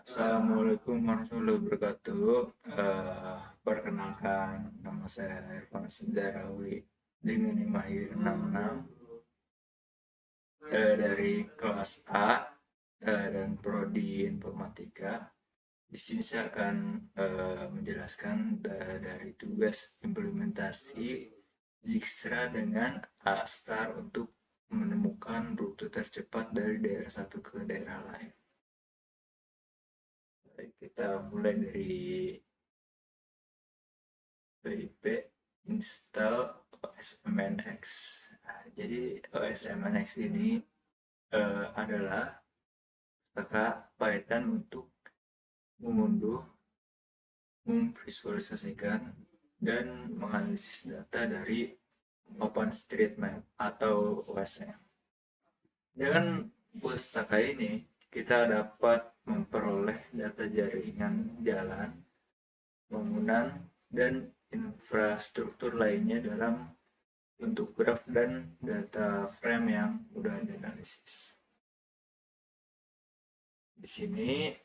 Assalamualaikum warahmatullahi wabarakatuh. Perkenalkan, nama saya Irfan Sendarawi dengan Mahir 66 dari kelas A dan Prodi Informatika. Di sini saya akan menjelaskan dari tugas implementasi Dijkstra dengan A-Star untuk menemukan rute tercepat dari daerah satu ke daerah lain. Baik, kita mulai dari PIP install OSMNX. Nah, jadi OSMNX ini adalah pustaka Python untuk mengunduh, memvisualisasikan, dan menganalisis data dari OpenStreetMap atau OSM. Dengan pustaka ini, kita dapat memperoleh data jaringan jalan, bangunan, dan infrastruktur lainnya dalam bentuk graf dan data frame yang mudah dianalisis. Di sini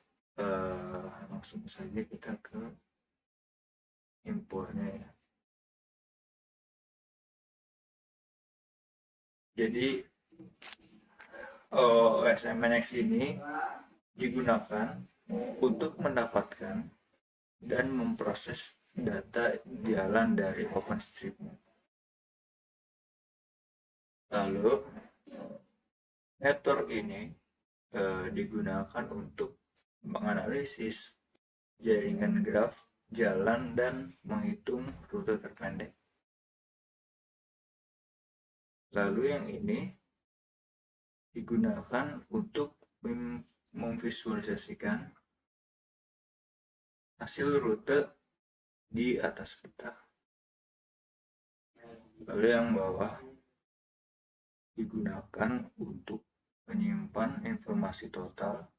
langsung saja kita ke impornya ya. Jadi OSMNX ini digunakan untuk mendapatkan dan memproses data jalan dari OpenStreetMap. Lalu network ini digunakan untuk menganalisis jaringan graf jalan dan menghitung rute terpendek. Lalu yang ini digunakan untuk memvisualisasikan hasil rute di atas peta. Lalu yang bawah digunakan untuk menyimpan informasi total,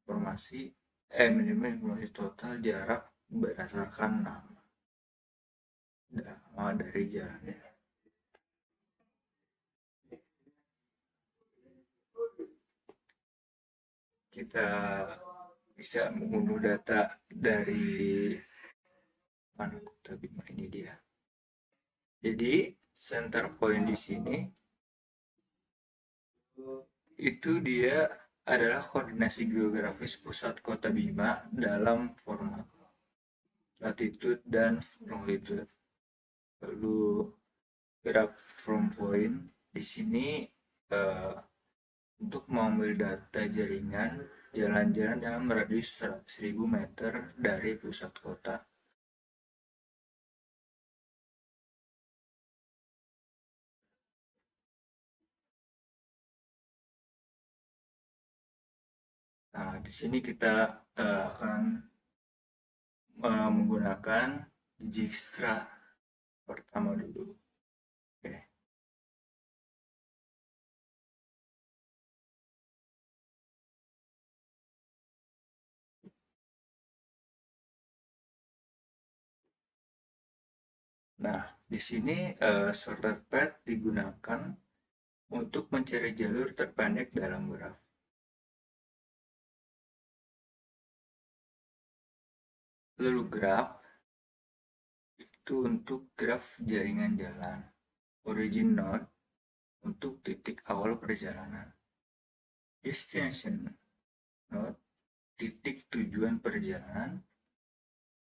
menyimpan informasi total jarak berdasarkan nama dari jalannya. Kita bisa mengunduh data dari mana Kota Bima ini dia. Jadi center point di sini itu dia adalah koordinasi geografis pusat Kota Bima dalam format latitude dan longitude. Lalu graph from point di sini uh, untuk mengambil data jaringan jalan-jalan dalam radius 100.000 meter dari pusat kota. Nah, di sini kita akan menggunakan Dijkstra pertama dulu. Oke. Nah, di sini sorted path digunakan untuk mencari jalur terpendek dalam graf. Lalu graph itu untuk graf jaringan jalan. Origin node untuk titik awal perjalanan. Destination node titik tujuan perjalanan.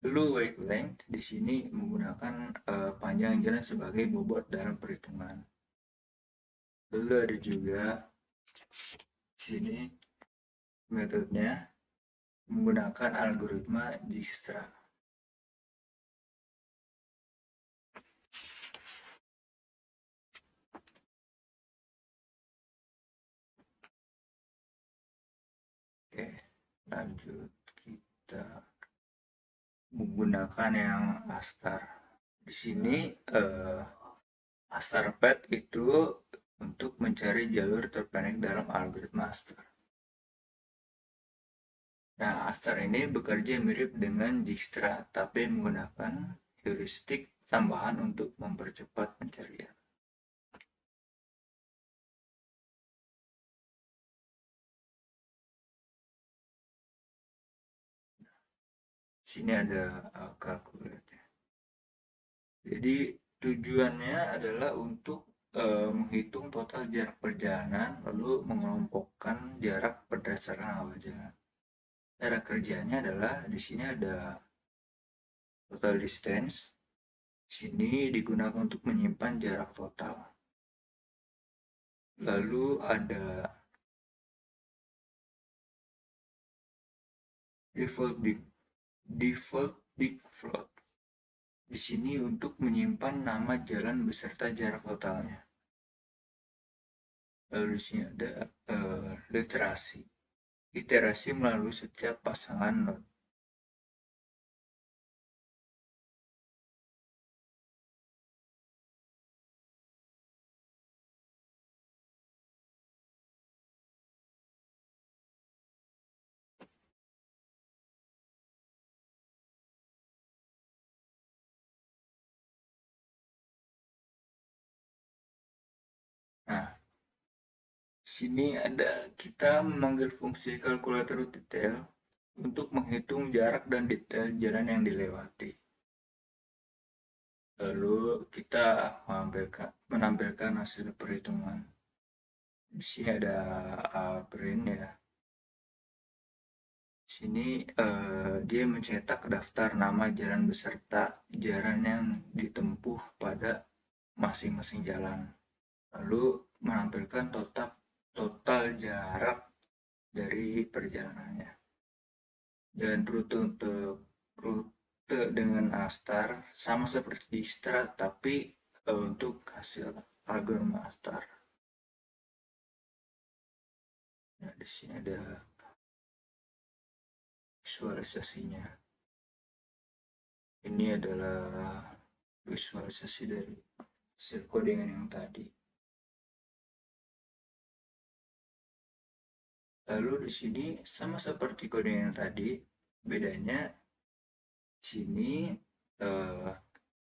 Lalu wavelength di sini menggunakan panjang jalan sebagai bobot dalam perhitungan. Lalu ada juga di sini metodenya menggunakan algoritma Dijkstra. Oke, lanjut kita menggunakan yang Astar. Di sini Astar Path itu untuk mencari jalur terpendek dalam algoritma Astar. Nah, Astar ini bekerja mirip dengan Dijkstra, tapi menggunakan heuristik tambahan untuk mempercepat pencarian. Sini ada kalkulator. Jadi tujuannya adalah untuk menghitung total jarak perjalanan lalu mengelompokkan jarak berdasarkan awal jalan. Cara kerjanya adalah di sini ada total distance. Sini digunakan untuk menyimpan jarak total. Lalu ada default big float. Di sini untuk menyimpan nama jalan beserta jarak totalnya. Lalu di sini ada literasi. Iterasi melalui setiap pasangan node. Nah, sini ada kita memanggil fungsi kalkulator detail untuk menghitung jarak dan detail jalan yang dilewati. Lalu kita menampilkan hasil perhitungan. Di sini ada print ya. Sini dia mencetak daftar nama jalan beserta jalan yang ditempuh pada masing-masing jalan. Lalu menampilkan total jarak dari perjalanannya. Dan rute dengan Astar sama seperti di Dijkstra tapi untuk hasil algoritma Astar. Nah, di sini ada visualisasinya. Ini adalah visualisasi dari hasil codingan yang tadi. Lalu di sini sama seperti codingan yang tadi, bedanya sini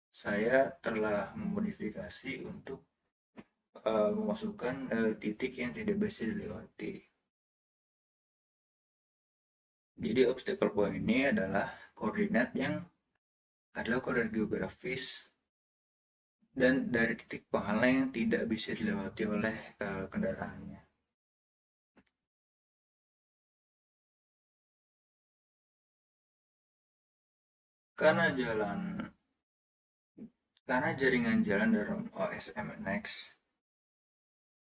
saya telah memodifikasi untuk memasukkan titik yang tidak bisa dilewati. Jadi obstacle point ini adalah koordinat yang adalah koordinat geografis dan dari titik penghalang yang tidak bisa dilewati oleh kendaraannya. Karena jaringan jalan dalam OSMNX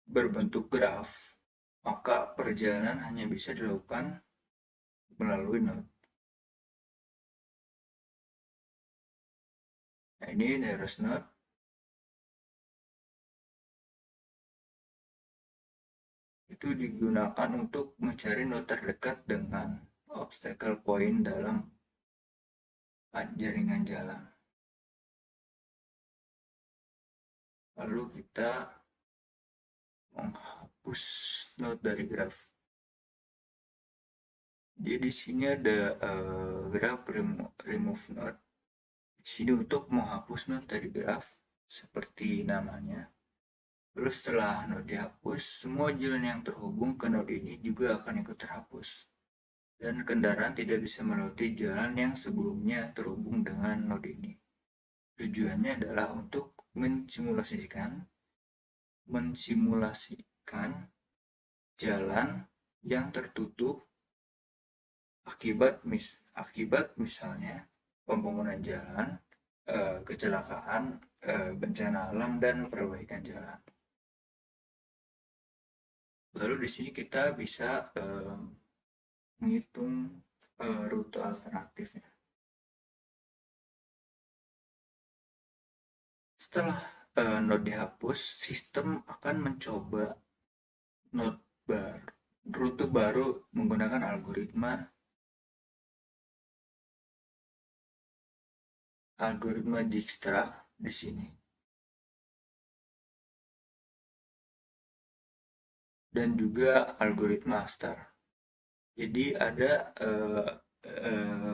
berbentuk graf, maka perjalanan hanya bisa dilakukan melalui node. Nah, ini nearest node. Itu digunakan untuk mencari node terdekat dengan obstacle point dalam jaringan jalan. Lalu kita menghapus node dari graf. Jadi di sini ada graf remove node. Di sini untuk menghapus node dari graf seperti namanya. Lalu setelah node dihapus, semua jalan yang terhubung ke node ini juga akan ikut terhapus. Dan kendaraan tidak bisa melewati jalan yang sebelumnya terhubung dengan node ini. Tujuannya adalah untuk mensimulasikan jalan yang tertutup akibat misalnya pembangunan jalan, kecelakaan, bencana alam dan perbaikan jalan. Lalu di sini kita bisa menghitung rute alternatifnya. Setelah node dihapus, sistem akan mencoba rute baru menggunakan algoritma Dijkstra di sini. Dan juga algoritma Astar. Jadi ada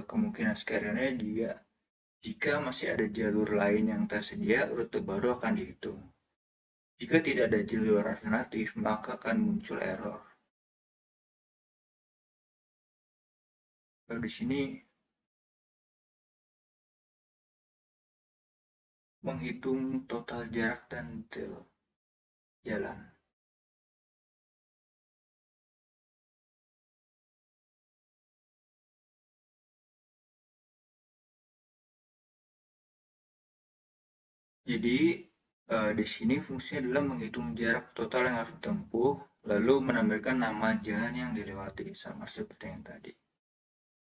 kemungkinan skenario juga jika masih ada jalur lain yang tersedia, rute baru akan dihitung. Jika tidak ada jalur alternatif, maka akan muncul error. Lalu di sini menghitung total jarak dan detail jalan. Jadi di sini fungsinya adalah menghitung jarak total yang harus ditempuh, lalu menampilkan nama jalan yang dilewati, sama seperti yang tadi.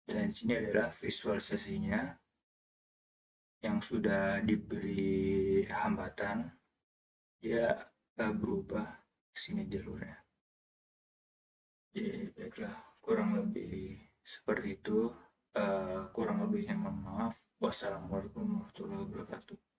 Dan di sini adalah visualisasinya yang sudah diberi hambatan, dia berubah sini jalurnya. Jadi baiklah, kurang lebih seperti itu. Kurang lebihnya mohon maaf. Wassalamualaikum warahmatullahi wabarakatuh.